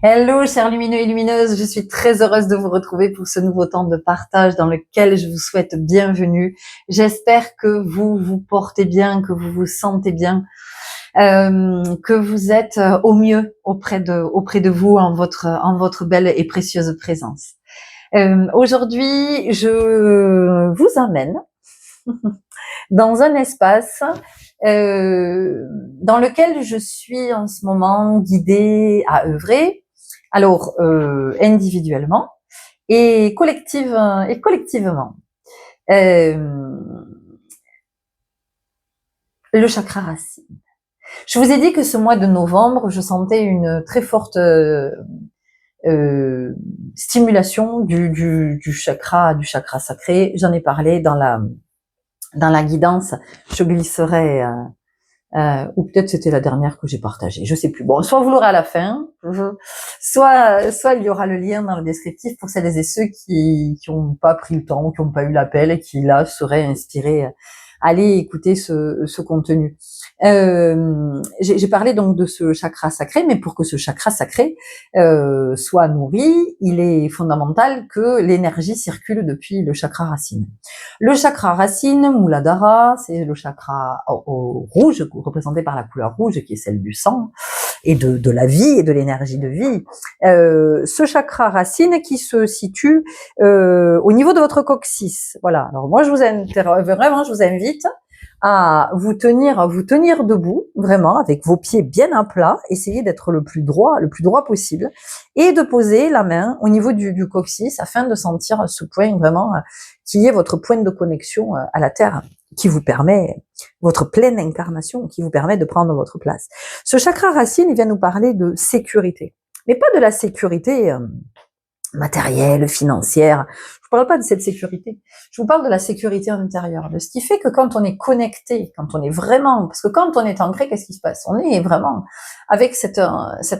Hello, chers lumineux et lumineuses, je suis très heureuse de vous retrouver pour ce nouveau temps de partage dans lequel je vous souhaite bienvenue. J'espère que vous vous portez bien, que vous vous sentez bien, que vous êtes au mieux auprès de vous en votre belle et précieuse présence. Aujourd'hui, je vous amène dans un espace dans lequel je suis en ce moment guidée à œuvrer. Alors, individuellement et collectivement. Le chakra racine. Je vous ai dit que ce mois de novembre, je sentais une très forte stimulation du chakra sacré. J'en ai parlé dans la guidance. Je glisserai ou peut-être c'était la dernière que j'ai partagée, je sais plus. Bon, soit vous l'aurez à la fin, soit il y aura le lien dans le descriptif pour celles et ceux qui n'ont pas pris le temps, qui n'ont pas eu l'appel et qui là seraient inspirés. Allez écouter ce contenu. J'ai parlé donc de ce chakra sacré, mais pour que ce chakra sacré soit nourri, il est fondamental que l'énergie circule depuis le chakra racine. Le chakra racine, Muladhara, c'est le chakra au rouge, représenté par la couleur rouge, qui est celle du sang, et de la vie, et de l'énergie de vie. Ce chakra racine qui se situe au niveau de votre coccyx. Voilà. Alors moi, je vous invite à vous tenir debout, vraiment, avec vos pieds bien à plat, essayez d'être le plus droit possible, et de poser la main au niveau du coccyx afin de sentir ce point vraiment qui est votre point de connexion à la terre, qui vous permet votre pleine incarnation, qui vous permet de prendre votre place. Ce chakra racine, il vient nous parler de sécurité, mais pas de la sécurité matérielle, financière. Je ne parle pas de cette sécurité. Je vous parle de la sécurité intérieure, de ce qui fait que quand on est connecté, quand on est vraiment, parce que quand on est ancré, qu'est-ce qui se passe? On est vraiment avec cette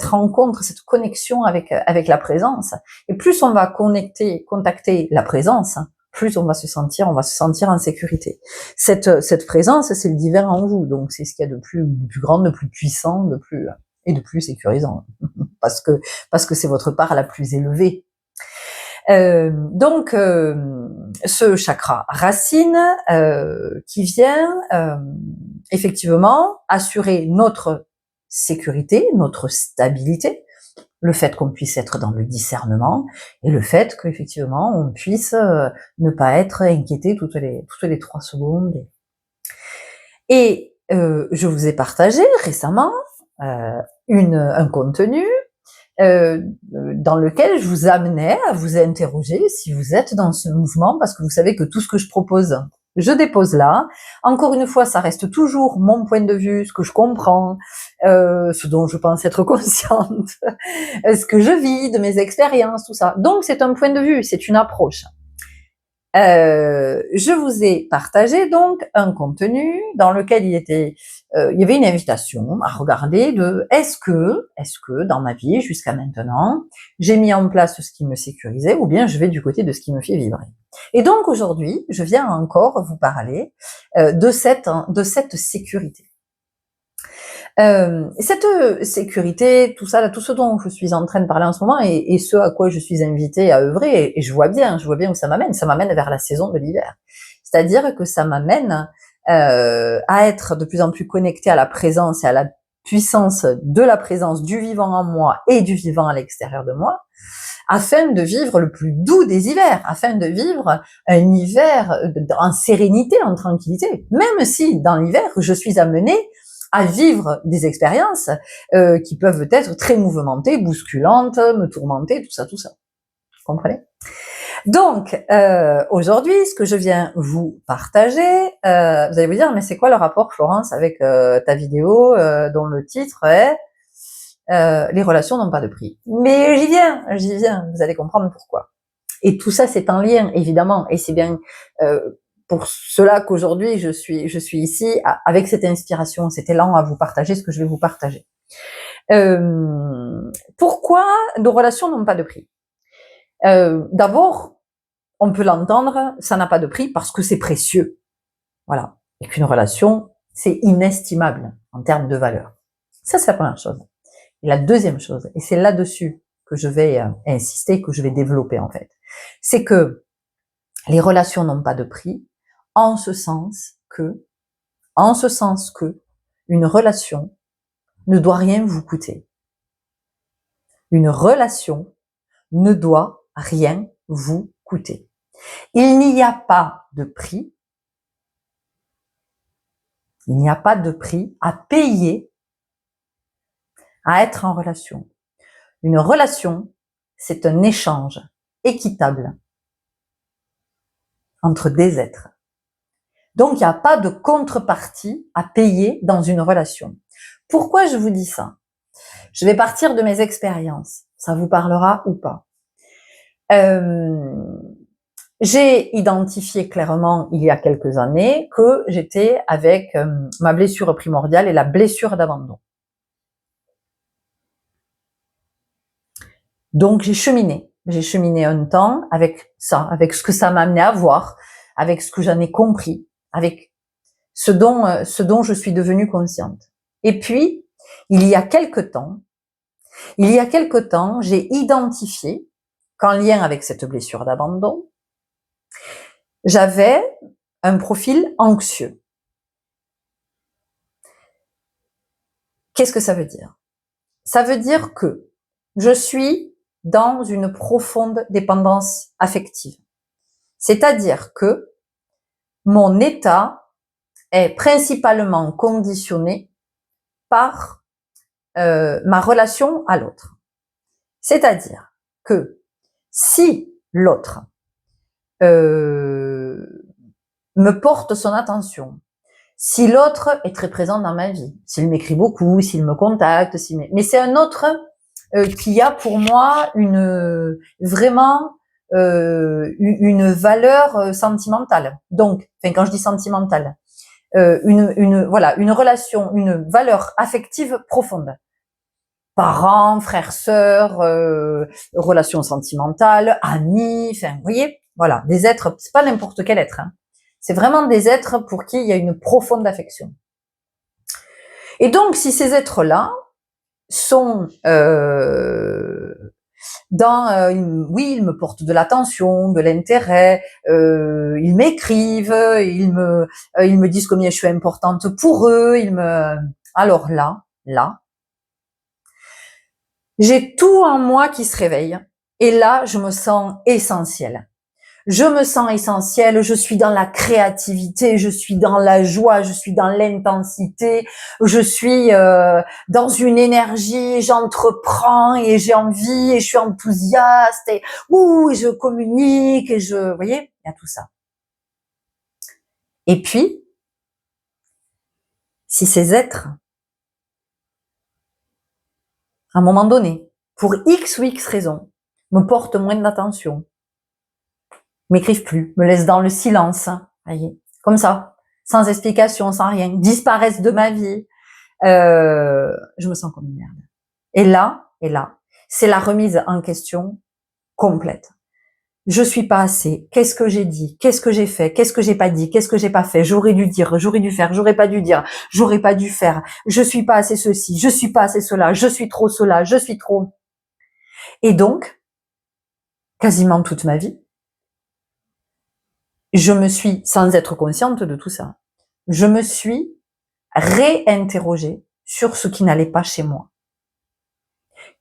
rencontre, cette connexion avec la présence. Et plus on va contacter la présence, plus on va se sentir en sécurité. Cette présence, c'est le divin en vous. Donc c'est ce qu'il y a de plus grand, de plus puissant, de plus sécurisant. Parce que c'est votre part la plus élevée. Donc, ce chakra racine qui vient effectivement assurer notre sécurité, notre stabilité, le fait qu'on puisse être dans le discernement et le fait qu'effectivement on puisse ne pas être inquiété toutes les 3 secondes. Et je vous ai partagé récemment un contenu dans lequel je vous amenais à vous interroger si vous êtes dans ce mouvement, parce que vous savez que tout ce que je propose, je dépose là. Encore une fois, ça reste toujours mon point de vue, ce que je comprends, ce dont je pense être consciente, ce que je vis, de mes expériences, tout ça. Donc c'est un point de vue, c'est une approche. Je vous ai partagé donc un contenu dans lequel il y avait une invitation à regarder de est-ce que dans ma vie jusqu'à maintenant j'ai mis en place ce qui me sécurisait ou bien je vais du côté de ce qui me fait vibrer. Et donc aujourd'hui je viens encore vous parler de cette sécurité. Cette sécurité, tout ça, là, tout ce dont je suis en train de parler en ce moment et ce à quoi je suis invitée à œuvrer, et je vois bien où ça m'amène vers la saison de l'hiver. C'est-à-dire que ça m'amène à être de plus en plus connectée à la présence et à la puissance de la présence du vivant en moi et du vivant à l'extérieur de moi, afin de vivre le plus doux des hivers, afin de vivre un hiver en sérénité, en tranquillité, même si dans l'hiver, je suis amenée à vivre des expériences qui peuvent être très mouvementées, bousculantes, me tourmenter, tout ça. Vous comprenez? Donc, aujourd'hui, ce que je viens vous partager, vous allez vous dire, mais c'est quoi le rapport, Florence, avec ta vidéo dont le titre est les relations n'ont pas de prix. Mais j'y viens, vous allez comprendre pourquoi. Et tout ça, c'est en lien, évidemment, et c'est bien pour cela qu'aujourd'hui je suis ici avec cette inspiration, cet élan à vous partager ce que je vais vous partager. Pourquoi nos relations n'ont pas de prix? D'abord, on peut l'entendre, ça n'a pas de prix parce que c'est précieux. Voilà. Et qu'une relation, c'est inestimable en termes de valeur. Ça, c'est la première chose. Et la deuxième chose, et c'est là-dessus que je vais insister, que je vais développer en fait. C'est que les relations n'ont pas de prix, en ce sens que une relation ne doit rien vous coûter. Une relation ne doit rien vous coûter. Il n'y a pas de prix, il n'y a pas de prix à payer à être en relation. Une relation, c'est un échange équitable entre des êtres. Donc, il n'y a pas de contrepartie à payer dans une relation. Pourquoi je vous dis ça? Je vais partir de mes expériences. Ça vous parlera ou pas. J'ai identifié clairement il y a quelques années que j'étais avec ma blessure primordiale et la blessure d'abandon. Donc j'ai cheminé un temps avec ça, avec ce que ça m'a amené à voir, avec ce que j'en ai compris, avec ce dont je suis devenue consciente. Et puis, il y a quelque temps, j'ai identifié qu'en lien avec cette blessure d'abandon, j'avais un profil anxieux. Qu'est-ce que ça veut dire? Ça veut dire que je suis dans une profonde dépendance affective. C'est-à-dire que mon état est principalement conditionné par ma relation à l'autre. C'est-à-dire que si l'autre me porte son attention, si l'autre est très présent dans ma vie, s'il m'écrit beaucoup, s'il me contacte, mais c'est un autre qui a pour moi vraiment une valeur sentimentale. Donc, quand je dis sentimentale, une relation, une valeur affective profonde. Parents, frères, sœurs, relations sentimentales, amis, vous voyez, voilà, des êtres, c'est pas n'importe quel être, hein. C'est vraiment des êtres pour qui il y a une profonde affection. Et donc, si ces êtres-là sont oui, ils me portent de l'attention, de l'intérêt, ils m'écrivent, ils me disent combien je suis importante pour eux, alors là, j'ai tout en moi qui se réveille. Et là, je me sens essentielle. Je me sens essentielle, je suis dans la créativité, je suis dans la joie, je suis dans l'intensité, je suis dans une énergie, j'entreprends et j'ai envie et je suis enthousiaste et je communique et vous voyez, il y a tout ça. Et puis, si ces êtres, à un moment donné, pour X ou X raisons, me portent moins d'attention, m'écrivent plus, me laissent dans le silence, voyez, comme ça, sans explication, sans rien, disparaissent de ma vie, je me sens comme une merde. Et là, c'est la remise en question complète. Je suis pas assez. Qu'est-ce que j'ai dit? Qu'est-ce que j'ai fait? Qu'est-ce que j'ai pas dit? Qu'est-ce que j'ai pas fait? J'aurais dû dire, j'aurais dû faire, j'aurais pas dû dire, j'aurais pas dû faire. Je suis pas assez ceci, je suis pas assez cela, je suis trop cela, je suis trop. Et donc, quasiment toute ma vie, je me suis, sans être consciente de tout ça, je me suis réinterrogée sur ce qui n'allait pas chez moi.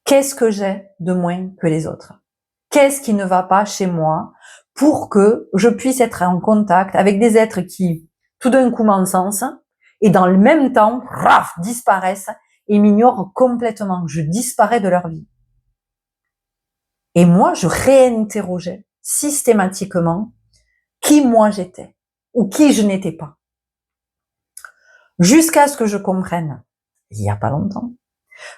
Qu'est-ce que j'ai de moins que les autres? Qu'est-ce qui ne va pas chez moi pour que je puisse être en contact avec des êtres qui, tout d'un coup, m'encensent et dans le même temps, disparaissent et m'ignorent complètement. Je disparais de leur vie. Et moi, je réinterrogeais systématiquement qui moi j'étais ou qui je n'étais pas. Jusqu'à ce que je comprenne, il n'y a pas longtemps,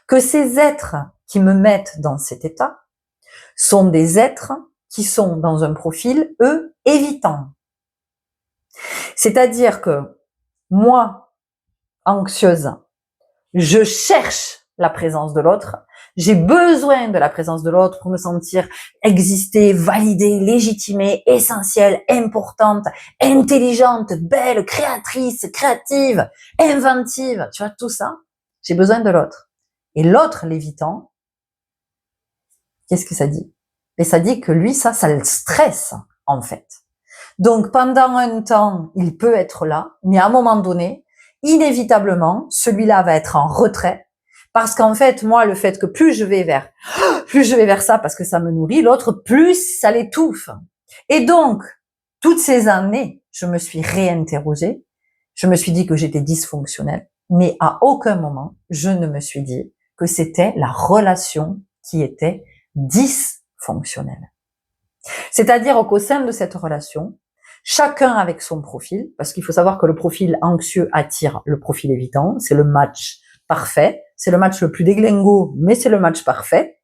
que ces êtres qui me mettent dans cet état sont des êtres qui sont dans un profil, eux, évitant. C'est-à-dire que moi, anxieuse, je cherche la présence de l'autre, j'ai besoin de la présence de l'autre pour me sentir exister, validée, légitimée, essentielle, importante, intelligente, belle, créatrice, créative, inventive, tu vois, tout ça, j'ai besoin de l'autre. Et l'autre, l'évitant, Qu'est-ce que ça dit? Et ça dit que lui, ça le stresse, en fait. Donc, pendant un temps, il peut être là, mais à un moment donné, inévitablement, celui-là va être en retrait, parce qu'en fait, moi, le fait que plus je vais vers ça, parce que ça me nourrit, l'autre, plus ça l'étouffe. Et donc, toutes ces années, je me suis réinterrogée, je me suis dit que j'étais dysfonctionnelle, mais à aucun moment, je ne me suis dit que c'était la relation qui était dysfonctionnelle. C'est-à-dire qu'au sein de cette relation, chacun avec son profil, parce qu'il faut savoir que le profil anxieux attire le profil évitant, c'est le match parfait, c'est le match le plus déglingo, mais c'est le match parfait.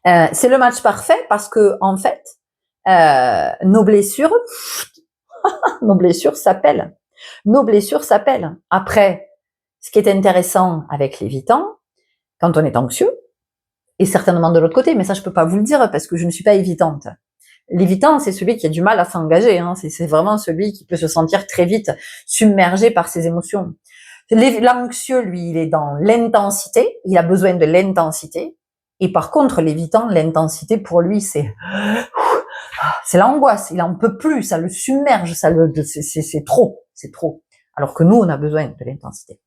C'est le match parfait parce que, en fait, nos blessures s'appellent. Nos blessures s'appellent. Après, ce qui est intéressant avec l'évitant, quand on est anxieux, et certainement de l'autre côté, mais ça je peux pas vous le dire parce que je ne suis pas évitante. L'évitant, c'est celui qui a du mal à s'engager, hein. C'est vraiment celui qui peut se sentir très vite submergé par ses émotions. L'anxieux, lui, il est dans l'intensité, il a besoin de l'intensité, et par contre, l'évitant, l'intensité pour lui, c'est l'angoisse, il en peut plus, ça le submerge, c'est trop. Alors que nous, on a besoin de l'intensité.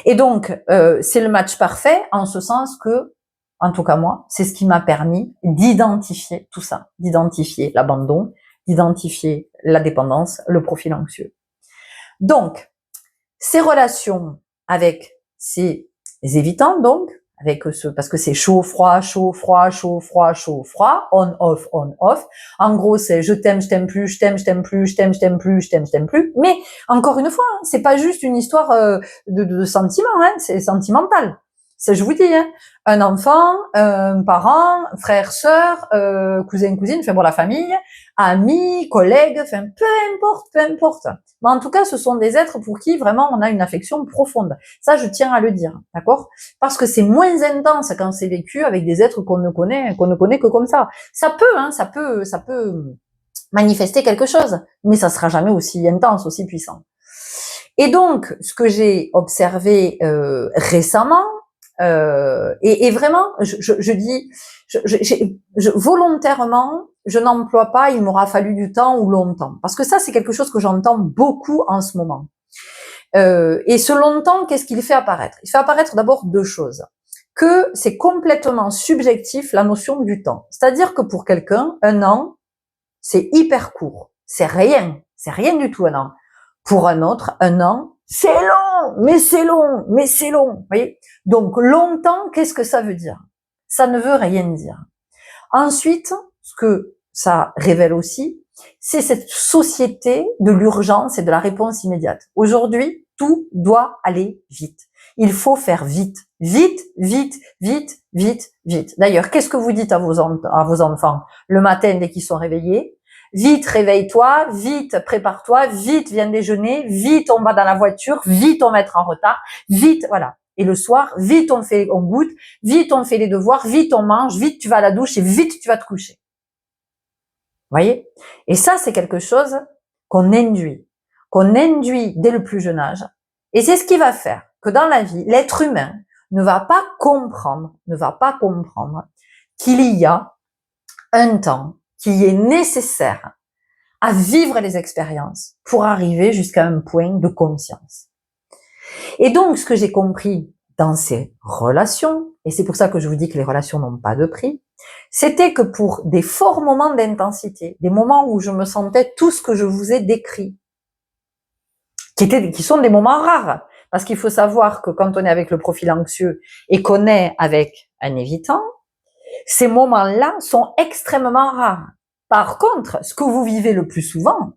Et donc, c'est le match parfait en ce sens que, en tout cas moi, c'est ce qui m'a permis d'identifier tout ça, d'identifier l'abandon, d'identifier la dépendance, le profil anxieux. Donc, ces relations avec ces évitants, donc, parce que c'est chaud, froid, chaud, froid, chaud, froid, chaud, froid, on, off, on, off. En gros, c'est je t'aime plus, je t'aime plus, je t'aime plus, je t'aime plus. Mais, encore une fois, hein, c'est pas juste une histoire de sentiment, hein, c'est sentimental. Ça, je vous dis, hein, un enfant, un parent, frère, sœur, cousin, cousine, enfin bon, la famille, amis, collègues, enfin peu importe. Mais en tout cas, ce sont des êtres pour qui vraiment on a une affection profonde. Ça, je tiens à le dire, d'accord? Parce que c'est moins intense quand c'est vécu avec des êtres qu'on ne connaît que comme ça. Ça peut manifester quelque chose, mais ça sera jamais aussi intense, aussi puissant. Et donc, ce que j'ai observé récemment, et vraiment, je dis, volontairement, je n'emploie pas, il m'aura fallu du temps ou longtemps. Parce que ça, c'est quelque chose que j'entends beaucoup en ce moment. Et ce longtemps, qu'est-ce qu'il fait apparaître? Il fait apparaître d'abord deux choses. Que c'est complètement subjectif, la notion du temps. C'est-à-dire que pour quelqu'un, un an, c'est hyper court. C'est rien du tout un an. Pour un autre, un an, c'est long, mais c'est long. Vous voyez? Donc, longtemps, qu'est-ce que ça veut dire? Ça ne veut rien dire. Ensuite, ce que ça révèle aussi, c'est cette société de l'urgence et de la réponse immédiate. Aujourd'hui, tout doit aller vite. Il faut faire vite. D'ailleurs, qu'est-ce que vous dites à vos enfants le matin dès qu'ils sont réveillés? Vite, réveille-toi, vite, prépare-toi, vite, viens déjeuner, vite, on va dans la voiture, vite, on va être en retard, vite, voilà. Et le soir, vite, on goûte, vite, on fait les devoirs, vite, on mange, vite, tu vas à la douche et vite, tu vas te coucher. Vous voyez? Et ça, c'est quelque chose qu'on induit dès le plus jeune âge. Et c'est ce qui va faire que dans la vie, l'être humain ne va pas comprendre qu'il y a un temps qui est nécessaire à vivre les expériences pour arriver jusqu'à un point de conscience. Et donc, ce que j'ai compris dans ces relations, et c'est pour ça que je vous dis que les relations n'ont pas de prix, c'était que pour des forts moments d'intensité, des moments où je me sentais tout ce que je vous ai décrit, qui sont des moments rares, parce qu'il faut savoir que quand on est avec le profil anxieux et qu'on est avec un évitant, ces moments-là sont extrêmement rares. Par contre, ce que vous vivez le plus souvent,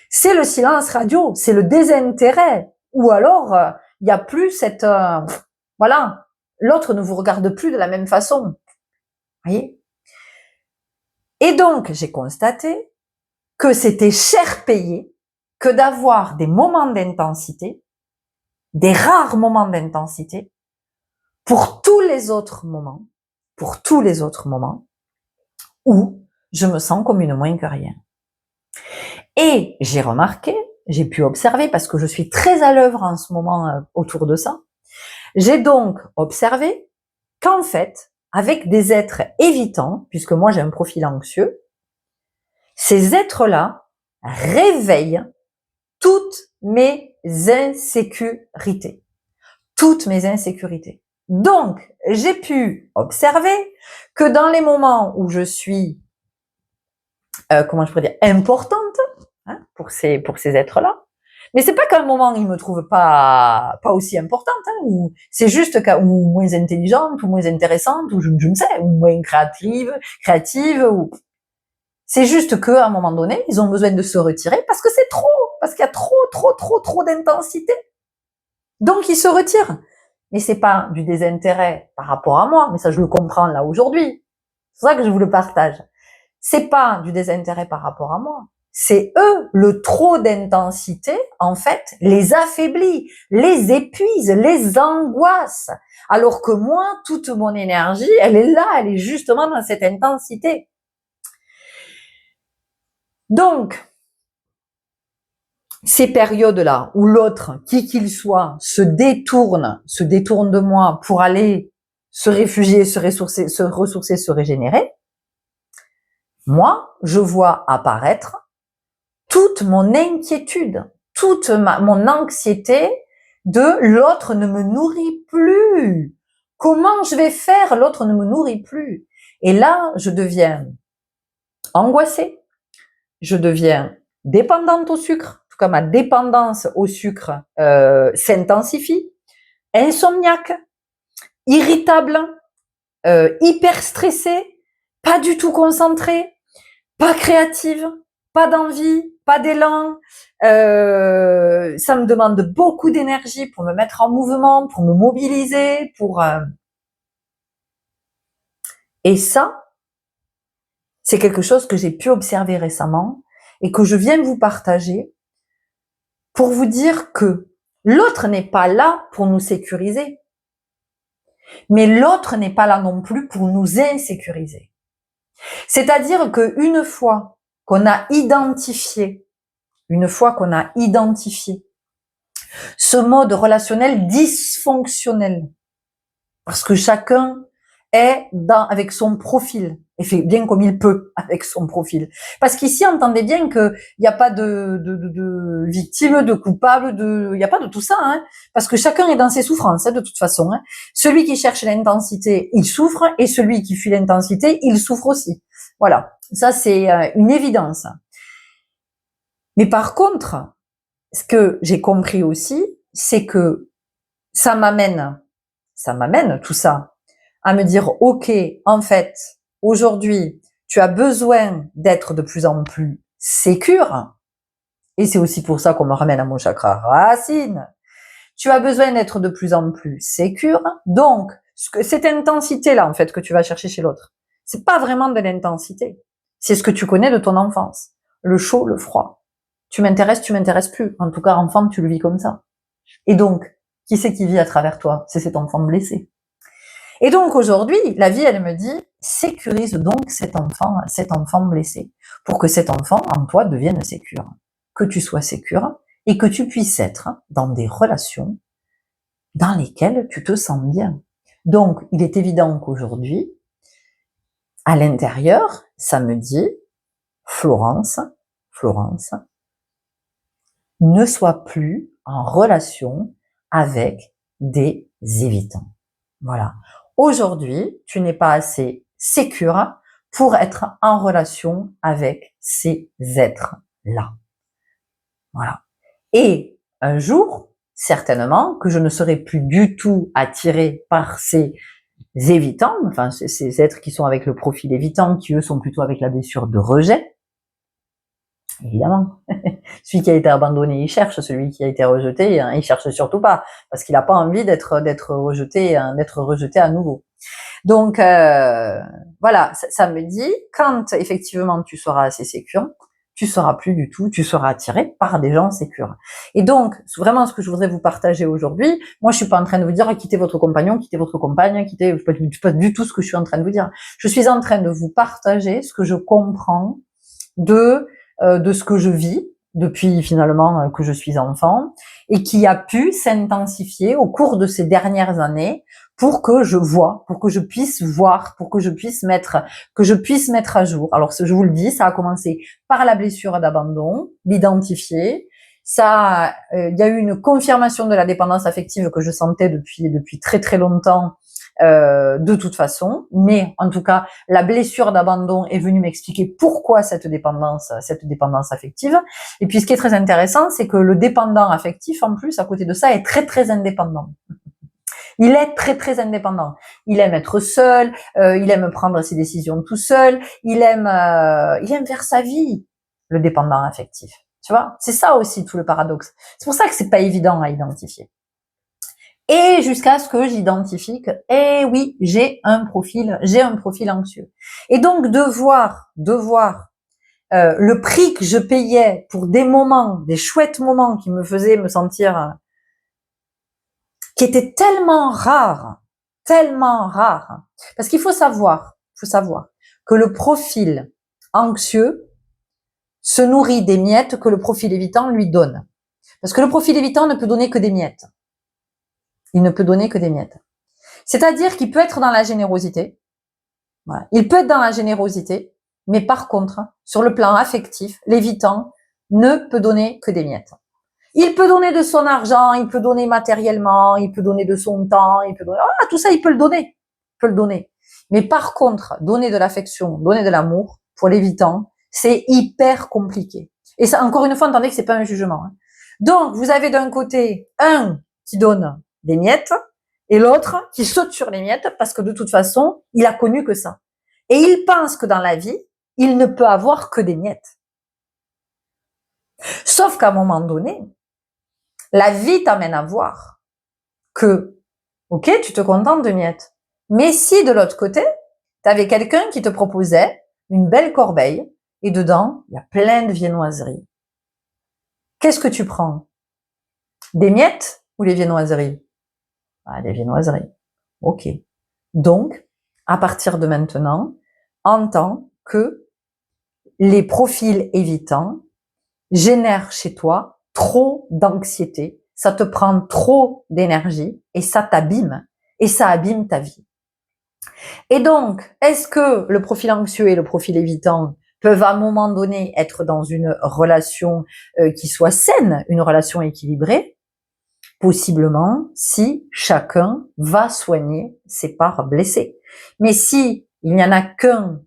c'est le silence radio, c'est le désintérêt, ou alors il y a plus cette voilà, l'autre ne vous regarde plus de la même façon. Voyez? Et donc j'ai constaté que c'était cher payé que d'avoir des moments d'intensité, des rares moments d'intensité, pour tous les autres moments où je me sens comme une moins que rien. Et j'ai remarqué, j'ai pu observer, parce que je suis très à l'œuvre en ce moment autour de ça, j'ai donc observé qu'en fait, avec des êtres évitants, puisque moi j'ai un profil anxieux, ces êtres-là réveillent toutes mes insécurités. Toutes mes insécurités. Donc, j'ai pu observer que dans les moments où je suis, comment je pourrais dire, importante, hein, pour ces êtres-là, mais c'est pas qu'à un moment ils me trouvent pas aussi importante, hein, ou c'est juste ou moins intelligente, ou moins intéressante, ou je ne sais, ou moins créative, ou c'est juste qu'à un moment donné, ils ont besoin de se retirer parce que c'est trop, parce qu'il y a trop d'intensité. Donc ils se retirent. Mais c'est pas du désintérêt par rapport à moi, mais ça je le comprends là aujourd'hui. C'est pour ça que je vous le partage. C'est pas du désintérêt par rapport à moi. C'est eux, le trop d'intensité, en fait, les affaiblit, les épuise, les angoisse. Alors que moi, toute mon énergie, elle est là, elle est justement dans cette intensité. Donc, ces périodes-là où l'autre, qui qu'il soit, se détourne de moi pour aller se réfugier, se ressourcer, se régénérer, moi, je vois apparaître toute mon inquiétude, toute mon anxiété de l'autre ne me nourrit plus. Comment je vais faire? L'autre ne me nourrit plus. Et là, je deviens angoissée, je deviens dépendante au sucre. En tout cas, ma dépendance au sucre s'intensifie, insomniaque, irritable, hyper stressée, pas du tout concentrée, pas créative, pas d'envie, pas d'élan. Ça me demande beaucoup d'énergie pour me mettre en mouvement, pour me mobiliser, Et ça, c'est quelque chose que j'ai pu observer récemment et que je viens de vous partager pour vous dire que l'autre n'est pas là pour nous sécuriser, mais l'autre n'est pas là non plus pour nous insécuriser. C'est-à-dire qu'une fois qu'on a identifié ce mode relationnel dysfonctionnel, parce que chacun est avec son profil, et fait bien comme il peut avec son profil. Parce qu'ici, entendez bien qu'il n'y a pas de victime, de coupable, il n'y a pas de tout ça, hein, parce que chacun est dans ses souffrances, hein, de toute façon. Hein. Celui qui cherche l'intensité, il souffre, et celui qui fuit l'intensité, il souffre aussi. Voilà, ça c'est une évidence. Mais par contre, ce que j'ai compris aussi, c'est que ça m'amène tout ça à me dire, ok, en fait, aujourd'hui, tu as besoin d'être de plus en plus sécure, et c'est aussi pour ça qu'on me ramène à mon chakra racine. Tu as besoin d'être de plus en plus sécure, donc cette intensité-là, en fait, que tu vas chercher chez l'autre, c'est pas vraiment de l'intensité, c'est ce que tu connais de ton enfance, le chaud, le froid. Tu m'intéresses plus. En tout cas, enfant, tu le vis comme ça. Et donc, qui c'est qui vit à travers toi? C'est cet enfant blessé. Et donc aujourd'hui, la vie, elle me dit, sécurise donc cet enfant blessé, pour que cet enfant en toi devienne sécure, que tu sois sécure et que tu puisses être dans des relations dans lesquelles tu te sens bien. Donc, il est évident qu'aujourd'hui, à l'intérieur, ça me dit, Florence, ne sois plus en relation avec des évitants. Voilà. Aujourd'hui, tu n'es pas assez sécure pour être en relation avec ces êtres-là. Voilà. Et un jour, certainement, que je ne serai plus du tout attirée par ces évitants, enfin ces êtres qui sont avec le profil évitant, qui eux sont plutôt avec la blessure de rejet, évidemment. Celui qui a été abandonné, il cherche. Celui qui a été rejeté, il cherche surtout pas, parce qu'il n'a pas envie d'être rejeté à nouveau. Donc voilà, ça me dit, quand effectivement tu seras assez sécure, tu seras attiré par des gens sécures. Et donc, vraiment ce que je voudrais vous partager aujourd'hui, moi je suis pas en train de vous dire quittez votre compagnon, quittez votre compagne, pas du tout ce que je suis en train de vous dire. Je suis en train de vous partager ce que je comprends de ce que je vis, depuis finalement que je suis enfant, et qui a pu s'intensifier au cours de ces dernières années pour que je vois, pour que je puisse voir, pour que je puisse mettre à jour. Alors je vous le dis, ça a commencé par la blessure d'abandon, l'identifier. Ça, il y a eu une confirmation de la dépendance affective que je sentais depuis très très longtemps, de toute façon. Mais en tout cas, la blessure d'abandon est venue m'expliquer pourquoi cette dépendance affective. Et puis, ce qui est très intéressant, c'est que le dépendant affectif, en plus, à côté de ça, est très très indépendant. Il est très très indépendant. Il aime être seul, il aime prendre ses décisions tout seul, il aime faire sa vie, le dépendant affectif. Tu vois, c'est ça aussi tout le paradoxe. C'est pour ça que c'est pas évident à identifier. Et jusqu'à ce que j'identifie que, eh oui, j'ai un profil anxieux. Et donc de voir le prix que je payais pour des moments, des chouettes moments qui me faisaient me sentir, qui étaient tellement rares, parce qu'il faut savoir que le profil anxieux se nourrit des miettes que le profil évitant lui donne. Parce que le profil évitant ne peut donner que des miettes. Il ne peut donner que des miettes. C'est-à-dire qu'il peut être dans la générosité. Voilà. Il peut être dans la générosité, mais par contre, sur le plan affectif, l'évitant ne peut donner que des miettes. Il peut donner de son argent, il peut donner matériellement, il peut donner de son temps, il peut donner, tout ça, il peut le donner. Mais par contre, donner de l'affection, donner de l'amour, pour l'évitant, c'est hyper compliqué. Et ça, encore une fois, entendez que c'est pas un jugement. Hein. Donc, vous avez d'un côté un qui donne des miettes et l'autre qui saute sur les miettes parce que de toute façon, il a connu que ça. Et il pense que dans la vie, il ne peut avoir que des miettes. Sauf qu'à un moment donné, la vie t'amène à voir que, ok, tu te contentes de miettes. Mais si de l'autre côté, tu avais quelqu'un qui te proposait une belle corbeille et dedans, il y a plein de viennoiseries. Qu'est-ce que tu prends? Des miettes ou les viennoiseries? Des viennoiseries. Ok. Donc, à partir de maintenant, entends que les profils évitants génèrent chez toi trop d'anxiété, ça te prend trop d'énergie et ça t'abîme et ça abîme ta vie. Et donc, est-ce que le profil anxieux et le profil évitant peuvent à un moment donné être dans une relation qui soit saine, une relation équilibrée? Possiblement, si chacun va soigner ses parts blessées. Mais si il n'y en a qu'un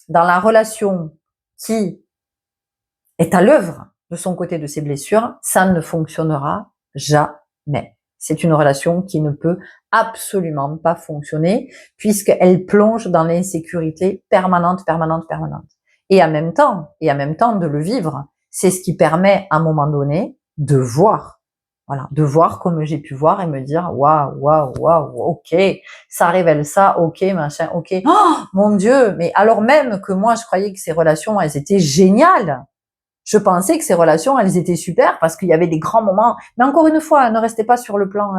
dans la relation qui est à l'œuvre de son côté de ses blessures, ça ne fonctionnera jamais. C'est une relation qui ne peut absolument pas fonctionner puisqu'elle plonge dans l'insécurité permanente. Et en même temps de le vivre, c'est ce qui permet à un moment donné de voir. Voilà, de voir comme j'ai pu voir et me dire waouh, ok, ça révèle ça, ok, machin, ok. Oh, mon Dieu, mais alors même que moi je croyais que ces relations elles étaient géniales. Je pensais que ces relations, elles étaient super parce qu'il y avait des grands moments. Mais encore une fois, ne restez pas sur le plan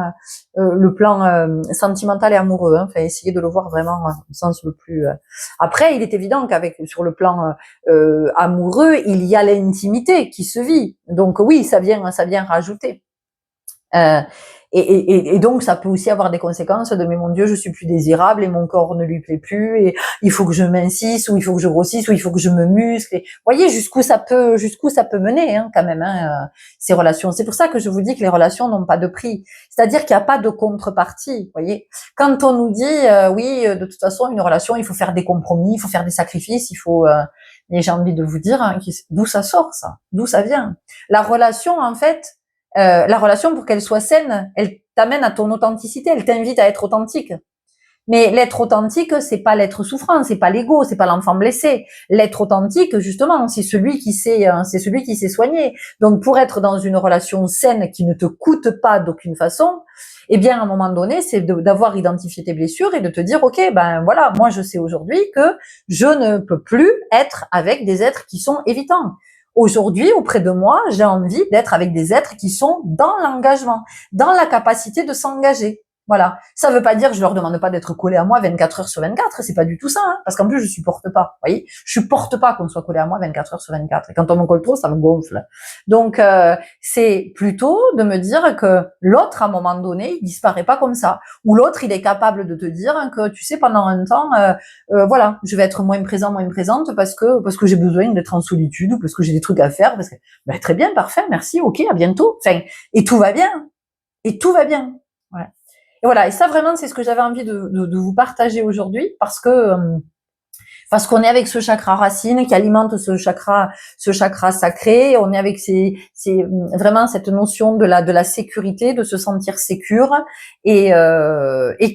sentimental et amoureux. Hein. Enfin, essayez de le voir vraiment au sens le plus. Après, il est évident qu'avec sur le plan amoureux, il y a l'intimité qui se vit. Donc oui, ça vient rajouter. Et donc ça peut aussi avoir des conséquences de mais mon Dieu je suis plus désirable et mon corps ne lui plaît plus et il faut que je mincisse ou il faut que je grossisse ou il faut que je me muscle. Et, voyez jusqu'où ça peut mener hein, quand même ces relations. C'est pour ça que je vous dis que les relations n'ont pas de prix. C'est-à-dire qu'il n'y a pas de contrepartie. Voyez, quand on nous dit oui de toute façon une relation il faut faire des compromis, il faut faire des sacrifices, il faut mais j'ai envie de vous dire hein, d'où ça sort ça, d'où ça vient. La relation en fait. La relation, pour qu'elle soit saine, elle t'amène à ton authenticité, elle t'invite à être authentique. Mais l'être authentique, c'est pas l'être souffrant, c'est pas l'ego, c'est pas l'enfant blessé. L'être authentique, justement, c'est celui qui s'est soigné. Donc, pour être dans une relation saine qui ne te coûte pas d'aucune façon, eh bien, à un moment donné, c'est d'avoir identifié tes blessures et de te dire, ok, ben voilà, moi je sais aujourd'hui que je ne peux plus être avec des êtres qui sont évitants. Aujourd'hui, auprès de moi, j'ai envie d'être avec des êtres qui sont dans l'engagement, dans la capacité de s'engager. Voilà. Ça veut pas dire que je leur demande pas d'être collés à moi 24 heures sur 24. C'est pas du tout ça, hein, parce qu'en plus, je supporte pas. Vous voyez, je supporte pas qu'on soit collé à moi 24 heures sur 24. Et quand on me colle trop, ça me gonfle. Donc, c'est plutôt de me dire que l'autre, à un moment donné, il disparaît pas comme ça. Ou l'autre, il est capable de te dire que, tu sais, pendant un temps, voilà, je vais être moins présent, moins présente parce que j'ai besoin d'être en solitude ou parce que j'ai des trucs à faire. Parce que, ben, très bien, parfait, merci, ok, à bientôt. Enfin, et tout va bien. Et tout va bien. Ouais. Et voilà, et ça vraiment, c'est ce que j'avais envie de vous partager aujourd'hui, parce qu'on est avec ce chakra racine qui alimente ce chakra sacré. On est avec vraiment cette notion de la sécurité, de se sentir sécure, et que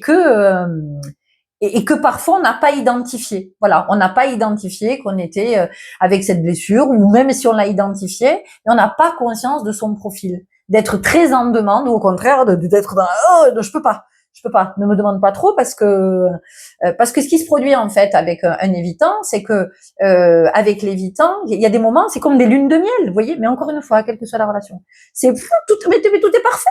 parfois on n'a pas identifié. Voilà, on n'a pas identifié qu'on était avec cette blessure, ou même si on l'a identifié, on n'a pas conscience de son profil, d'être très en demande, ou au contraire d'être dans oh, je peux pas, ne me demande pas trop, parce que ce qui se produit en fait avec un évitant, c'est que avec l'évitant, il y a des moments, c'est comme des lunes de miel, vous voyez, mais encore une fois, quelle que soit la relation, c'est mais tout est parfait,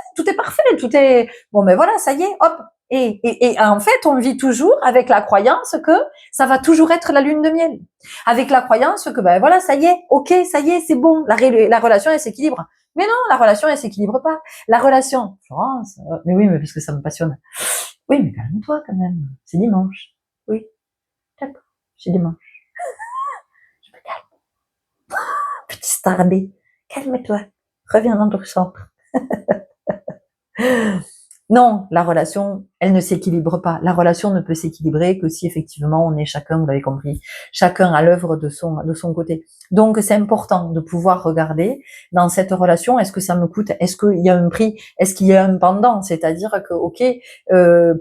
tout est bon, mais voilà, ça y est, hop. Et en fait, on vit toujours avec la croyance que ça va toujours être la lune de miel, avec la croyance que ben voilà, ça y est, ok, ça y est, c'est bon, la relation elle s'équilibre. Mais non, la relation elle s'équilibre pas. La relation, Florence, mais oui, mais parce que ça me passionne. Oui, mais calme-toi quand même. C'est dimanche. Oui, d'accord, c'est dimanche. Je me calme. Petit starbé, calme-toi. Reviens dans ton centre. Non, la relation, elle ne s'équilibre pas. La relation ne peut s'équilibrer que si effectivement on est chacun, vous l'avez compris, chacun à l'œuvre de son côté. Donc c'est important de pouvoir regarder dans cette relation, est-ce que ça me coûte, est-ce qu'il y a un prix, est-ce qu'il y a un pendant, c'est-à-dire que ok,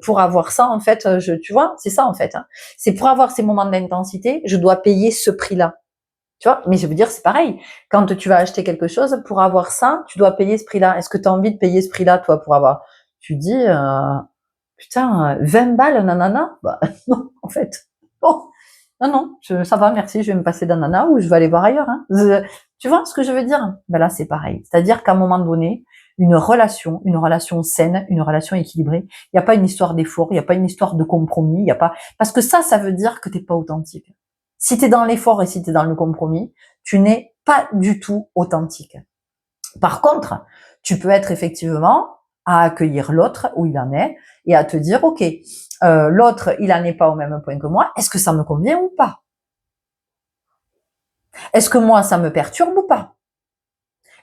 pour avoir ça en fait, tu vois, c'est ça en fait, hein. C'est pour avoir ces moments d'intensité, je dois payer ce prix-là. Tu vois, mais je veux dire, c'est pareil. Quand tu vas acheter quelque chose, pour avoir ça, tu dois payer ce prix-là. Est-ce que tu as envie de payer ce prix-là, toi, pour avoir? Tu dis, putain, 20 balles un ananas? Bah, non, en fait. Bon, non, ça va, merci, je vais me passer d'ananas ou je vais aller voir ailleurs. Hein. Tu vois ce que je veux dire? Ben là, c'est pareil. C'est-à-dire qu'à un moment donné, une relation saine, une relation équilibrée, il n'y a pas une histoire d'effort, il n'y a pas une histoire de compromis, il n'y a pas, parce que ça veut dire que t'es pas authentique. Si tu es dans l'effort et si tu es dans le compromis, tu n'es pas du tout authentique. Par contre, tu peux être effectivement à accueillir l'autre où il en est et à te dire, ok, l'autre, il en est pas au même point que moi, est-ce que ça me convient ou pas? Est-ce que moi, ça me perturbe ou pas?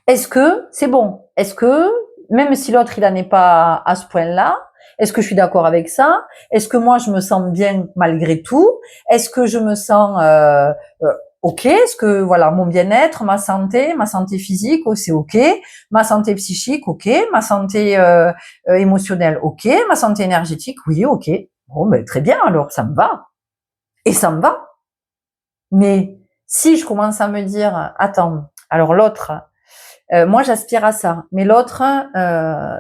Est-ce que c'est bon? Est-ce que, même si l'autre, il en est pas à ce point-là, est-ce que je suis d'accord avec ça? Est-ce que moi, je me sens bien malgré tout? Est-ce que je me sens ok? Est-ce que voilà, mon bien-être, ma santé physique, oh, c'est ok. Ma santé psychique, ok. Ma santé émotionnelle, ok. Ma santé énergétique, oui, ok. Bon, ben très bien. Alors, ça me va. Et ça me va. Mais si je commence à me dire, attends, alors l'autre, moi j'aspire à ça, mais l'autre,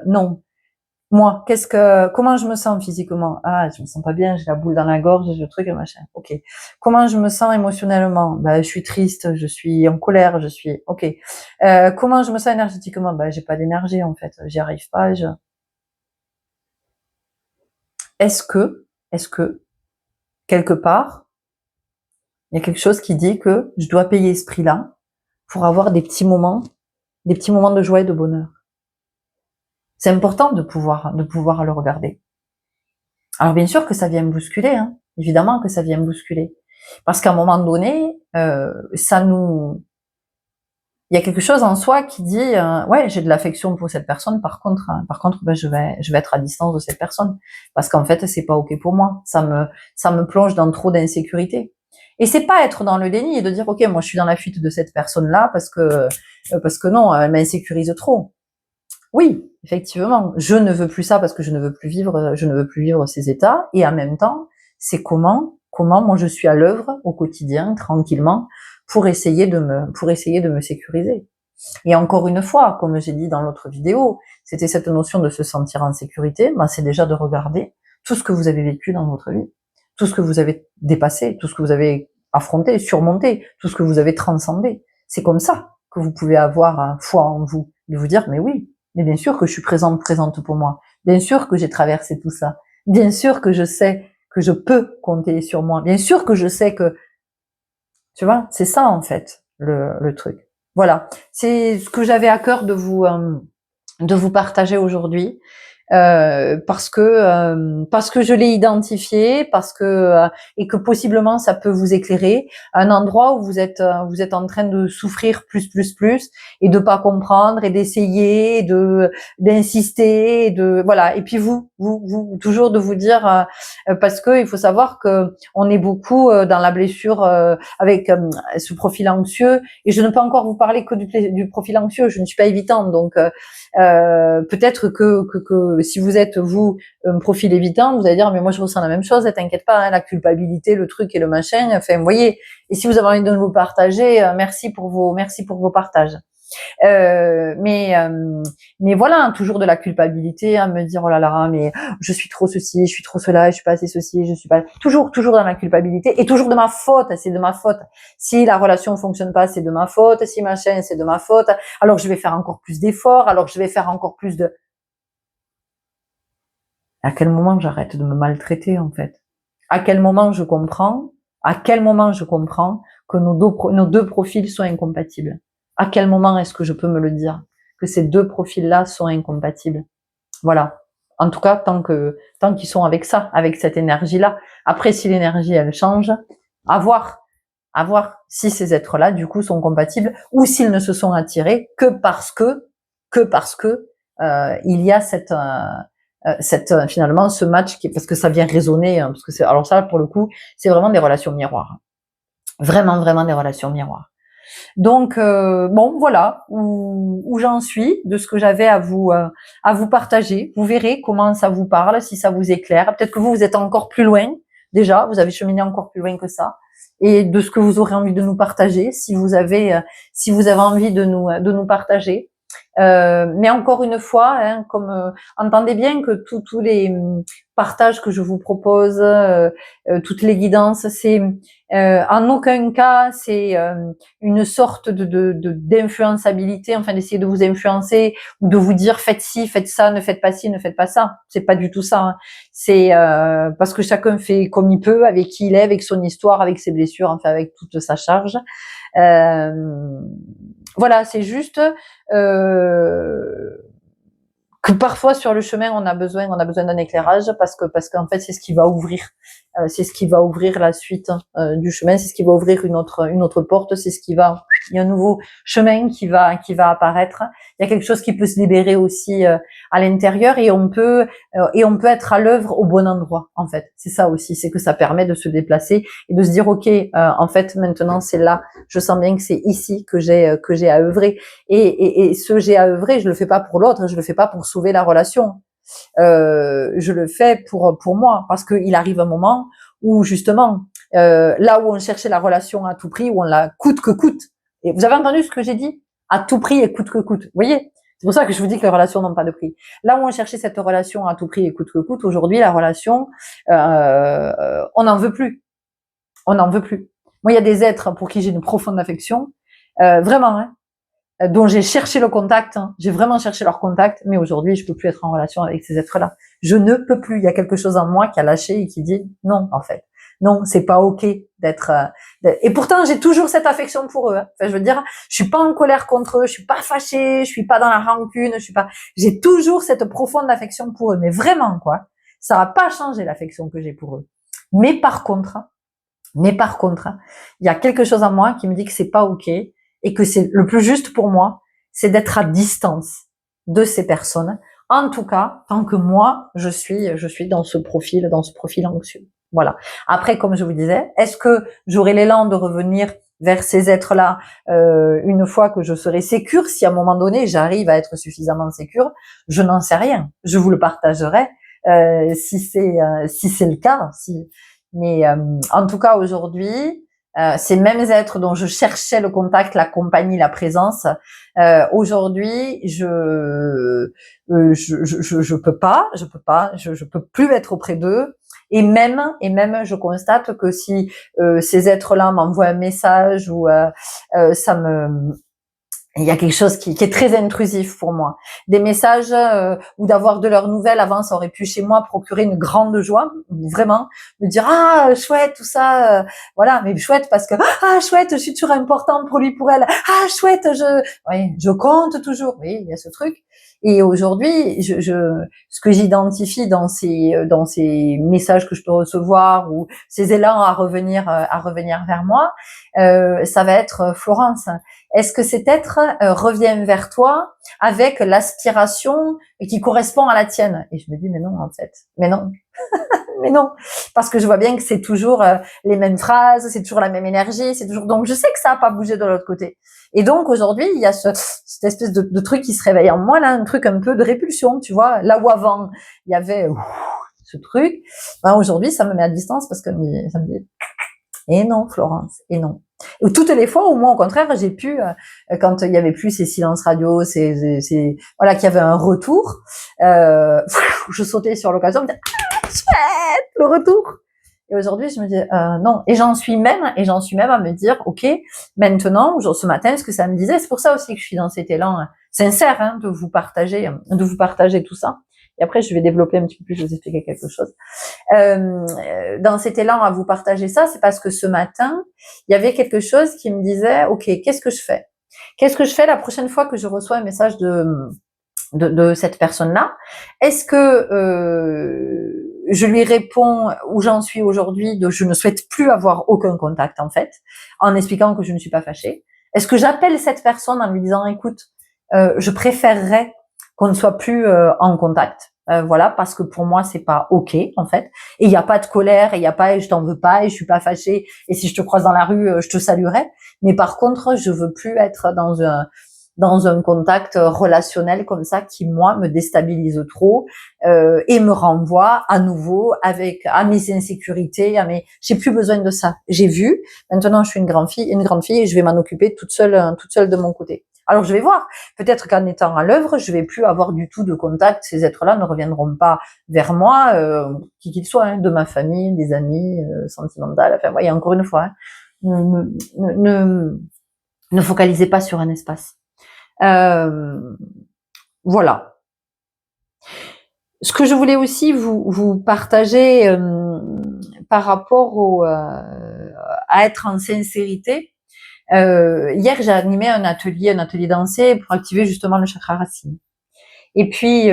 non. Moi, comment je me sens physiquement? Ah, je me sens pas bien, j'ai la boule dans la gorge, j'ai le truc, machin. Ok. Comment je me sens émotionnellement? Bah, je suis triste, je suis en colère, ok. Comment je me sens énergétiquement? Bah, j'ai pas d'énergie en fait, j'y arrive pas. Est-ce que quelque part, il y a quelque chose qui dit que je dois payer ce prix-là pour avoir des petits moments de joie et de bonheur. C'est important de pouvoir le regarder. Alors bien sûr que ça vient me bousculer, hein. Évidemment que ça vient me bousculer, parce qu'à un moment donné, il y a quelque chose en soi qui dit, ouais, j'ai de l'affection pour cette personne. Par contre, ben, je vais être à distance de cette personne, parce qu'en fait, c'est pas ok pour moi. Ça me plonge dans trop d'insécurité. Et c'est pas être dans le déni et de dire, ok, moi je suis dans la fuite de cette personne-là parce que non, elle m'insécurise trop. Oui, effectivement, je ne veux plus ça parce que je ne veux plus vivre ces états. Et en même temps, c'est comment moi je suis à l'œuvre au quotidien, tranquillement, pour essayer de me sécuriser. Et encore une fois, comme j'ai dit dans l'autre vidéo, c'était cette notion de se sentir en sécurité, ben c'est déjà de regarder tout ce que vous avez vécu dans votre vie, tout ce que vous avez dépassé, tout ce que vous avez affronté, surmonté, tout ce que vous avez transcendé. C'est comme ça que vous pouvez avoir foi en vous, de vous dire, mais oui, mais bien sûr que je suis présente pour moi. Bien sûr que j'ai traversé tout ça. Bien sûr que je sais que je peux compter sur moi. Bien sûr que je sais que, tu vois, c'est ça en fait le truc. Voilà, c'est ce que j'avais à cœur de vous partager aujourd'hui. Parce que je l'ai identifié, et que possiblement ça peut vous éclairer, un endroit où vous êtes en train de souffrir plus et de pas comprendre et d'essayer d'insister voilà, et puis vous toujours de vous dire parce que il faut savoir que on est beaucoup dans la blessure avec ce profil anxieux, et je ne peux encore vous parler que du profil anxieux, je ne suis pas évitante, donc peut-être que si vous êtes vous un profil évitant, vous allez dire mais moi je ressens la même chose, t'inquiète pas, hein, la culpabilité, le truc et le machin, enfin vous voyez. Et si vous avez envie de nous partager, merci pour vos partages. Euh, mais euh, mais voilà, hein, toujours de la culpabilité, à me dire oh là là, mais je suis trop ceci, je suis trop cela, je suis pas assez ceci, je suis pas toujours dans la culpabilité, et toujours de ma faute, c'est de ma faute. Si la relation fonctionne pas, c'est de ma faute. Si machin, c'est de ma faute. Alors je vais faire encore plus d'efforts, alors je vais faire encore plus de. À quel moment j'arrête de me maltraiter en fait? À quel moment je comprends? À quel moment je comprends que nos deux profils sont incompatibles? À quel moment est-ce que je peux me le dire? Que ces deux profils-là sont incompatibles? Voilà. En tout cas, tant qu'ils sont avec ça, avec cette énergie-là. Après, si l'énergie, elle change, à voir si ces êtres-là, du coup, sont compatibles, ou s'ils ne se sont attirés que parce que, il y a finalement, ce match parce que ça vient résonner, hein, parce que alors ça, pour le coup, c'est vraiment des relations miroirs. Vraiment, vraiment des relations miroirs. Donc bon, voilà où j'en suis de ce que j'avais à vous partager. Vous verrez comment ça vous parle, si ça vous éclaire. Peut-être que vous êtes encore plus loin déjà, vous avez cheminé encore plus loin que ça, et de ce que vous aurez envie de nous partager, si vous avez envie de nous partager. Mais encore une fois, hein, comme entendez bien que tous les partages que je vous propose, toutes les guidances, c'est en aucun cas c'est une sorte d'influençabilité, enfin d'essayer de vous influencer ou de vous dire faites ci, faites ça, ne faites pas ci, ne faites pas ça. C'est pas du tout ça. Hein. C'est parce que chacun fait comme il peut, avec qui il est, avec son histoire, avec ses blessures, enfin avec toute sa charge. Voilà, c'est juste que parfois sur le chemin on a besoin d'un éclairage parce qu'en fait c'est ce qui va ouvrir la suite du chemin, c'est ce qui va ouvrir une autre porte, il y a un nouveau chemin qui va apparaître, il y a quelque chose qui peut se libérer aussi à l'intérieur, et on peut être à l'œuvre au bon endroit en fait. C'est ça aussi, c'est que ça permet de se déplacer et de se dire ok, en fait maintenant c'est là, je sens bien que c'est ici que j'ai à œuvrer, et ce j'ai à œuvrer, je le fais pas pour l'autre, je le fais pas pour sauver la relation. Je le fais pour moi, parce qu'il arrive un moment où justement, là où on cherchait la relation à tout prix, où on la coûte que coûte. Et vous avez entendu ce que j'ai dit? À tout prix et coûte que coûte. Vous voyez? C'est pour ça que je vous dis que les relations n'ont pas de prix. Là où on cherchait cette relation à tout prix et coûte que coûte, aujourd'hui la relation, on n'en veut plus. On n'en veut plus. Moi, il y a des êtres pour qui j'ai une profonde affection, vraiment, hein, dont j'ai cherché le contact, hein. J'ai vraiment cherché leur contact, mais aujourd'hui, je peux plus être en relation avec ces êtres-là. Je ne peux plus. Il y a quelque chose en moi qui a lâché et qui dit non, en fait. Non, c'est pas ok d'être. Et pourtant, j'ai toujours cette affection pour eux. Hein. Enfin, je veux dire, je suis pas en colère contre eux, je suis pas fâchée, je suis pas dans la rancune, je suis pas. J'ai toujours cette profonde affection pour eux, mais vraiment quoi. Ça va pas changer l'affection que j'ai pour eux. Mais par contre, il y a quelque chose en moi qui me dit que c'est pas ok, et que c'est le plus juste pour moi, c'est d'être à distance de ces personnes. En tout cas, tant que moi, je suis dans ce profil anxieux. Voilà. Après, comme je vous disais, est-ce que j'aurai l'élan de revenir vers ces êtres-là une fois que je serai sécure, si à un moment donné j'arrive à être suffisamment sécure? Je n'en sais rien. Je vous le partagerai si c'est le cas. Mais en tout cas aujourd'hui, ces mêmes êtres dont je cherchais le contact, la compagnie, la présence, aujourd'hui je peux plus être auprès d'eux. Et même, je constate que si ces êtres-là m'envoient un message ou ça me il y a quelque chose qui est très intrusif pour moi. Des messages ou d'avoir de leurs nouvelles, avant ça aurait pu chez moi procurer une grande joie, vraiment, me dire ah chouette tout ça, voilà, mais chouette parce que ah chouette, je suis toujours importante pour lui, pour elle, ah chouette, je compte toujours, oui, il y a ce truc. Et aujourd'hui, ce que j'identifie dans ces messages que je peux recevoir ou ces élans à revenir vers moi, ça va être Florence. Est-ce que cet être revient vers toi avec l'aspiration qui correspond à la tienne? Et je me dis, mais non, en fait. Mais non. Mais non. Parce que je vois bien que c'est toujours les mêmes phrases, c'est toujours la même énergie, c'est toujours, donc je sais que ça n'a pas bougé de l'autre côté. Et donc, aujourd'hui, il y a cette espèce de truc qui se réveille en moi, là, un truc un peu de répulsion, tu vois. Là où avant, il y avait ce truc, ben, aujourd'hui, ça me met à distance parce que ça me dit, et non, Florence, et non. Ou toutes les fois où moi, au contraire, j'ai pu, quand il y avait plus ces silences radio, voilà, qu'il y avait un retour, je sautais sur l'occasion, je me disais, ah, chouette, le retour. Et aujourd'hui, je me dis, non. Et j'en suis même à me dire, ok, maintenant, ce matin, ce que ça me disait, c'est pour ça aussi que je suis dans cet élan sincère, hein, de vous partager tout ça. Et après, je vais développer un petit peu plus, je vais vous expliquer quelque chose. Dans cet élan à vous partager ça, c'est parce que ce matin, il y avait quelque chose qui me disait, ok, qu'est-ce que je fais? Qu'est-ce que je fais la prochaine fois que je reçois un message de cette personne-là? Est-ce que je lui réponds où j'en suis aujourd'hui, de je ne souhaite plus avoir aucun contact en fait, en expliquant que je ne suis pas fâchée? Est-ce que j'appelle cette personne en lui disant, écoute, je préférerais qu'on ne soit plus en contact, voilà, parce que pour moi c'est pas ok en fait, et il n'y a pas de colère, et il n'y a pas, et je t'en veux pas, et je suis pas fâchée, et si je te croise dans la rue, je te saluerai, mais par contre je veux plus être dans un contact relationnel comme ça qui moi me déstabilise trop et me renvoie à nouveau à mes insécurités, j'ai plus besoin de ça. J'ai vu, maintenant je suis une grande fille et je vais m'en occuper toute seule de mon côté. Alors je vais voir, peut-être qu'en étant à l'œuvre, je vais plus avoir du tout de contact, ces êtres-là ne reviendront pas vers moi, qui qu'ils soient, hein, de ma famille, des amis, sentimentales, enfin voyez, encore une fois, hein, ne focalisez pas sur un espace. Voilà. Ce que je voulais aussi vous partager par rapport à être en sincérité. Hier, j'ai animé un atelier dansé pour activer justement le chakra racine. Et puis,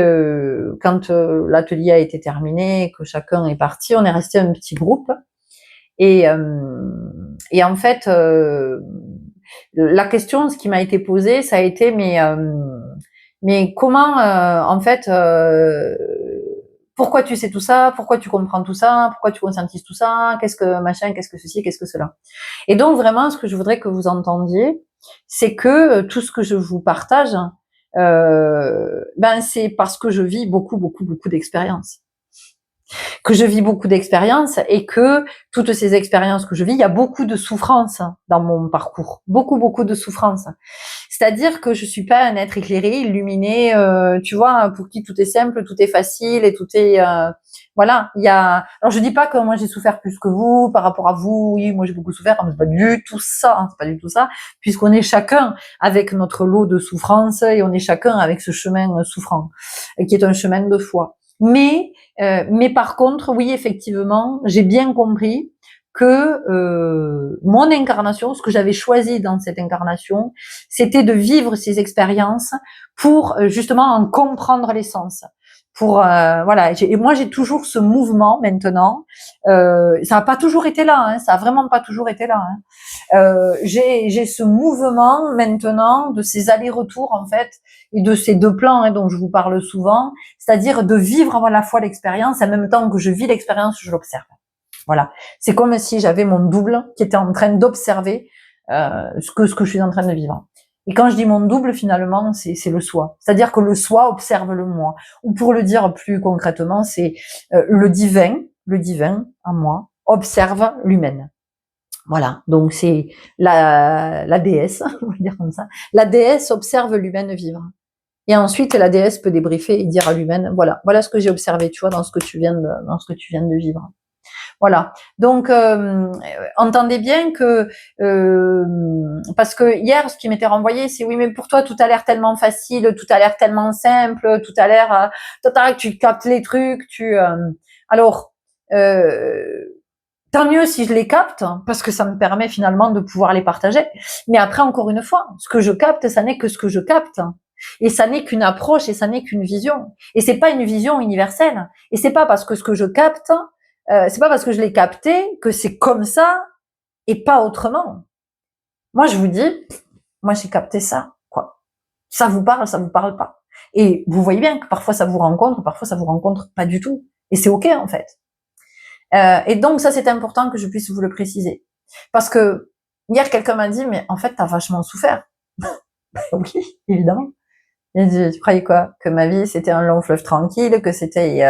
quand l'atelier a été terminé, que chacun est parti, on est resté un petit groupe. Et en fait, la question, ce qui m'a été posée, ça a été mais comment, en fait, pourquoi tu sais tout ça? Pourquoi tu comprends tout ça? Pourquoi tu conscientises tout ça? Qu'est-ce que machin? Qu'est-ce que ceci? Qu'est-ce que cela? Et donc vraiment, ce que je voudrais que vous entendiez, c'est que tout ce que je vous partage, c'est parce que je vis beaucoup, beaucoup, beaucoup d'expériences. Que je vis beaucoup d'expériences et que toutes ces expériences que je vis, il y a beaucoup de souffrance dans mon parcours, beaucoup, beaucoup de souffrance. C'est-à-dire que je suis pas un être éclairé, illuminé, tu vois, pour qui tout est simple, tout est facile et tout est, voilà. Alors je dis pas que moi j'ai souffert plus que vous par rapport à vous. Oui, moi j'ai beaucoup souffert, mais c'est pas du tout ça, hein, c'est pas du tout ça, puisqu'on est chacun avec notre lot de souffrance et on est chacun avec ce chemin souffrant, qui est un chemin de foi. Mais par contre, oui, effectivement, j'ai bien compris que mon incarnation, ce que j'avais choisi dans cette incarnation, c'était de vivre ces expériences pour justement en comprendre l'essence. Voilà. Et moi, j'ai toujours ce mouvement maintenant. Ça n'a pas toujours été là. Hein, ça a vraiment pas toujours été là. Hein. J'ai ce mouvement maintenant de ces allers-retours en fait et de ces deux plans dont je vous parle souvent, c'est-à-dire de vivre à la fois l'expérience, en même temps que je vis l'expérience, je l'observe. Voilà, c'est comme si j'avais mon double qui était en train d'observer ce que je suis en train de vivre. Et quand je dis mon double, finalement, c'est le soi. C'est-à-dire que le soi observe le moi. Ou pour le dire plus concrètement, c'est le divin en moi observe l'humaine. Voilà, donc c'est la déesse, on va dire comme ça. La déesse observe l'humaine vivre. Et ensuite, la déesse peut débriefer et dire à l'humaine, voilà ce que j'ai observé, tu vois, dans ce que tu viens de vivre. Voilà. Donc, entendez bien que parce que hier, ce qui m'était renvoyé, c'est oui, mais pour toi, tout a l'air tellement facile, tout a l'air tellement simple, tout a l'air, tu captes les trucs, alors. Tant mieux si je les capte, parce que ça me permet finalement de pouvoir les partager. Mais après, encore une fois, ce que je capte, ça n'est que ce que je capte. Et ça n'est qu'une approche et ça n'est qu'une vision. Et c'est pas une vision universelle. Et c'est pas parce que ce que je capte, c'est pas parce que je l'ai capté que c'est comme ça et pas autrement. Moi, je vous dis, moi j'ai capté ça, quoi. Ça vous parle pas. Et vous voyez bien que parfois ça vous rencontre, parfois ça vous rencontre pas du tout. Et c'est ok en fait. Et donc ça, c'est important que je puisse vous le préciser. Parce que hier, quelqu'un m'a dit, mais en fait, t'as vachement souffert. Oui, évidemment. Il dit, tu croyais quoi? Que ma vie, c'était un long fleuve tranquille, que c'était...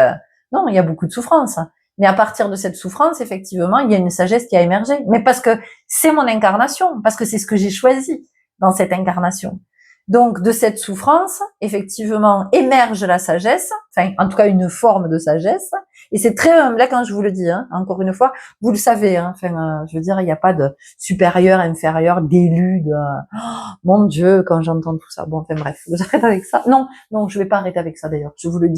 Non, il y a beaucoup de souffrance. Mais à partir de cette souffrance, effectivement, il y a une sagesse qui a émergé. Mais parce que c'est mon incarnation, parce que c'est ce que j'ai choisi dans cette incarnation. Donc, de cette souffrance, effectivement, émerge la sagesse, enfin, en tout cas, une forme de sagesse. Et c'est très, là, quand je vous le dis, hein, encore une fois, vous le savez, hein, enfin, je veux dire, il n'y a pas de supérieur, inférieur, d'élu, de, oh, mon Dieu, quand j'entends tout ça. Bon, enfin, bref, j'arrête avec ça. Non, non, je vais pas arrêter avec ça, d'ailleurs. Je vous le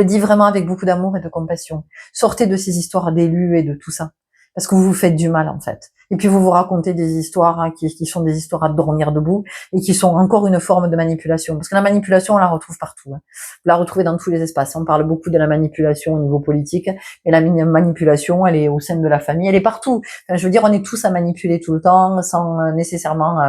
dis vraiment avec beaucoup d'amour et de compassion. Sortez de ces histoires d'élus et de tout ça. Parce que vous vous faites du mal, en fait. Et puis vous vous racontez des histoires hein, qui sont des histoires à dormir debout et qui sont encore une forme de manipulation. Parce que la manipulation, on la retrouve partout. Hein. Vous la retrouvez dans tous les espaces. On parle beaucoup de la manipulation au niveau politique, mais la manipulation, elle est au sein de la famille, elle est partout. Enfin, je veux dire, on est tous à manipuler tout le temps, sans nécessairement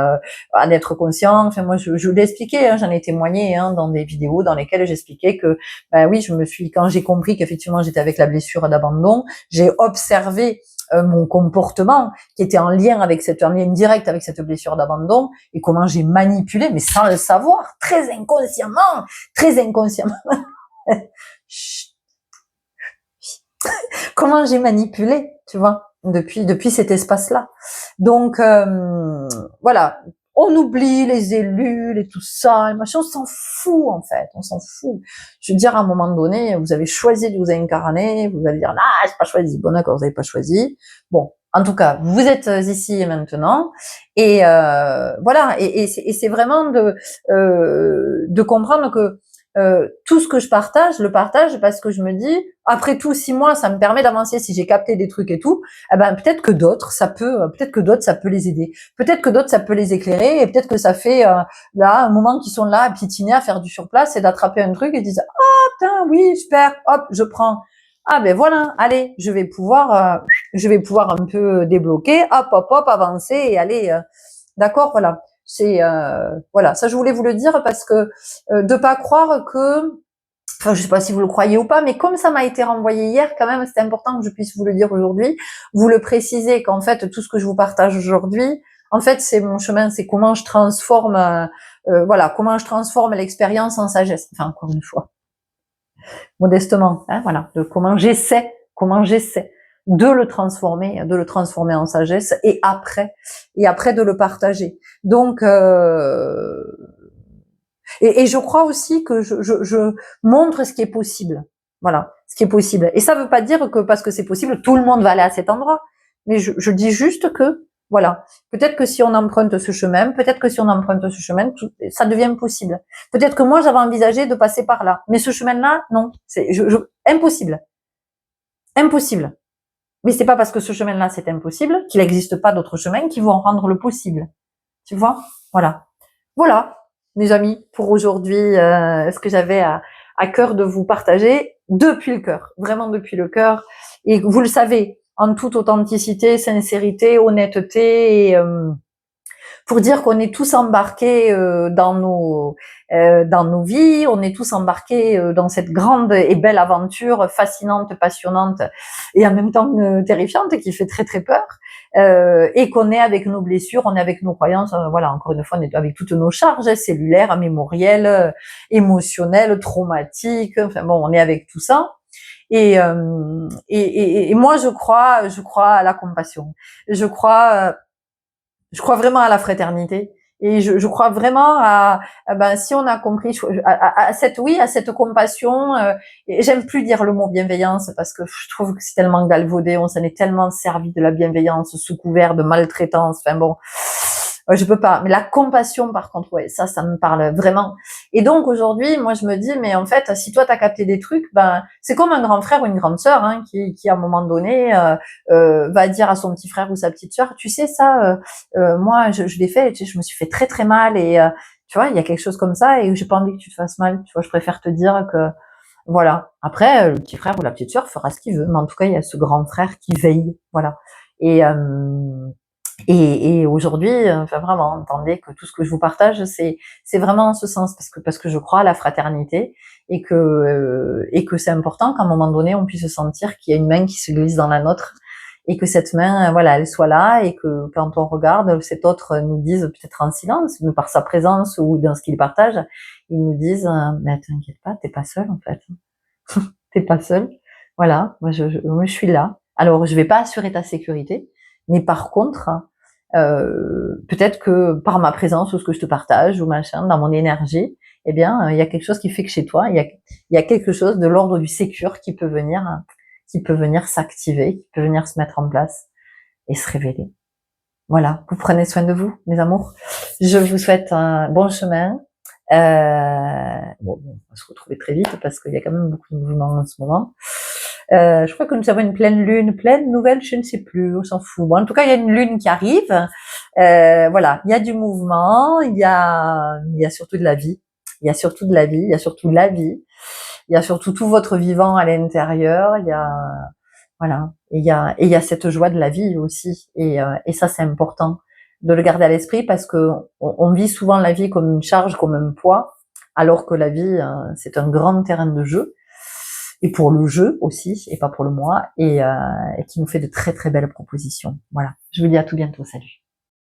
en être conscient. Enfin, moi, je l'ai expliqué, hein, j'en ai témoigné hein, dans des vidéos dans lesquelles j'expliquais que, ben oui, quand j'ai compris qu'effectivement j'étais avec la blessure d'abandon, j'ai observé mon comportement qui était en lien avec un lien direct avec cette blessure d'abandon et comment j'ai manipulé, mais sans le savoir, très inconsciemment, comment j'ai manipulé, tu vois, depuis cet espace-là. Donc voilà, on oublie les élus, les tout ça, les machins, on s'en fout en fait, on s'en fout. Je veux dire, à un moment donné, vous avez choisi de vous incarner, vous allez dire, ah, j'ai pas choisi. Bon d'accord, vous avez pas choisi. Bon, en tout cas, vous êtes ici et maintenant, et voilà, et c'est vraiment de comprendre que tout ce que je le partage parce que je me dis, après tout, 6 mois, ça me permet d'avancer. Si j'ai capté des trucs et tout, eh ben peut-être que d'autres, ça peut les aider. Peut-être que d'autres, ça peut les éclairer, et peut-être que ça fait là un moment qu'ils sont là à piétiner, à faire du surplace, et d'attraper un truc et disent, ah putain, oui, super, hop, je prends. Ah ben voilà, allez, je vais pouvoir un peu débloquer, hop, hop, hop, avancer et aller. D'accord, voilà. C'est voilà, ça je voulais vous le dire parce que de pas croire que, enfin je sais pas si vous le croyez ou pas, mais comme ça m'a été renvoyé hier, quand même c'était important que je puisse vous le dire aujourd'hui, vous le préciser qu'en fait tout ce que je vous partage aujourd'hui, en fait c'est mon chemin, c'est comment je transforme, voilà, comment je transforme l'expérience en sagesse. Enfin encore une fois, modestement, hein, voilà, de comment j'essaie de le transformer en sagesse et après de le partager. Donc et je crois aussi que je montre ce qui est possible. Voilà, ce qui est possible. Et ça veut pas dire que parce que c'est possible, tout le monde va aller à cet endroit. Mais je dis juste que, voilà, peut-être que si on emprunte ce chemin, ça devient possible. Peut-être que moi, j'avais envisagé de passer par là. Mais ce chemin-là, non. C'est impossible. Impossible. Mais c'est pas parce que ce chemin-là, c'est impossible qu'il n'existe pas d'autres chemins qui vont rendre le possible. Tu vois? Voilà. Voilà, mes amis, pour aujourd'hui, ce que j'avais à cœur de vous partager depuis le cœur, vraiment depuis le cœur. Et vous le savez, en toute authenticité, sincérité, honnêteté, et, pour dire qu'on est tous embarqués dans nos vies, on est tous embarqués dans cette grande et belle aventure fascinante, passionnante et en même temps terrifiante qui fait très très peur, et qu'on est avec nos blessures, on est avec nos croyances, voilà, encore une fois, on est avec toutes nos charges cellulaires, mémorielles, émotionnelles, traumatiques, enfin bon, on est avec tout ça. Et moi, je crois à la compassion. Je crois vraiment à la fraternité Et je crois vraiment ben, si on a compris à cette compassion. Et j'aime plus dire le mot bienveillance parce que je trouve que c'est tellement galvaudé, on s'en est tellement servi de la bienveillance sous couvert de maltraitance. Enfin bon, je peux pas. Mais la compassion, par contre, ouais, ça me parle vraiment. Et donc aujourd'hui, moi je me dis, mais en fait, si toi t'as capté des trucs, ben c'est comme un grand frère ou une grande sœur hein, qui à un moment donné va dire à son petit frère ou sa petite sœur, tu sais ça, moi je l'ai fait, tu sais, je me suis fait très très mal et tu vois, il y a quelque chose comme ça et j'ai pas envie que tu te fasses mal. Tu vois, je préfère te dire que voilà. Après, le petit frère ou la petite sœur fera ce qu'il veut, mais en tout cas, il y a ce grand frère qui veille, voilà. Et et aujourd'hui, enfin vraiment, entendez que tout ce que je vous partage, c'est vraiment en ce sens parce que je crois à la fraternité et que c'est important qu'à un moment donné, on puisse sentir qu'il y a une main qui se glisse dans la nôtre et que cette main, voilà, elle soit là et que quand on regarde, cet autre nous dise peut-être en silence, mais par sa présence ou dans ce qu'il partage, ils nous disent, mais t'inquiète pas, t'es pas seul en fait, t'es pas seul. Voilà, moi je suis là. Alors je vais pas assurer ta sécurité, mais par contre, peut-être que par ma présence ou ce que je te partage ou machin, dans mon énergie, eh bien, il y a quelque chose qui fait que chez toi, il y a quelque chose de l'ordre du sécure qui peut venir s'activer, qui peut venir se mettre en place et se révéler. Voilà, vous prenez soin de vous, mes amours. Je vous souhaite un bon chemin. Bon, on va se retrouver très vite parce qu'il y a quand même beaucoup de mouvements en ce moment. Je crois que nous avons une pleine lune, pleine nouvelle, je ne sais plus, on s'en fout. Bon, en tout cas, il y a une lune qui arrive. Voilà, il y a du mouvement, il y a surtout de la vie. Il y a surtout de la vie, il y a surtout la vie. Il y a surtout tout votre vivant à l'intérieur. Il y a voilà, et il y a cette joie de la vie aussi. Et ça, c'est important de le garder à l'esprit parce que on vit souvent la vie comme une charge, comme un poids, alors que la vie, c'est un grand terrain de jeu et pour le jeu aussi, et pas pour le moi, et qui nous fait de très très belles propositions. Voilà. Je vous dis à tout bientôt. Salut.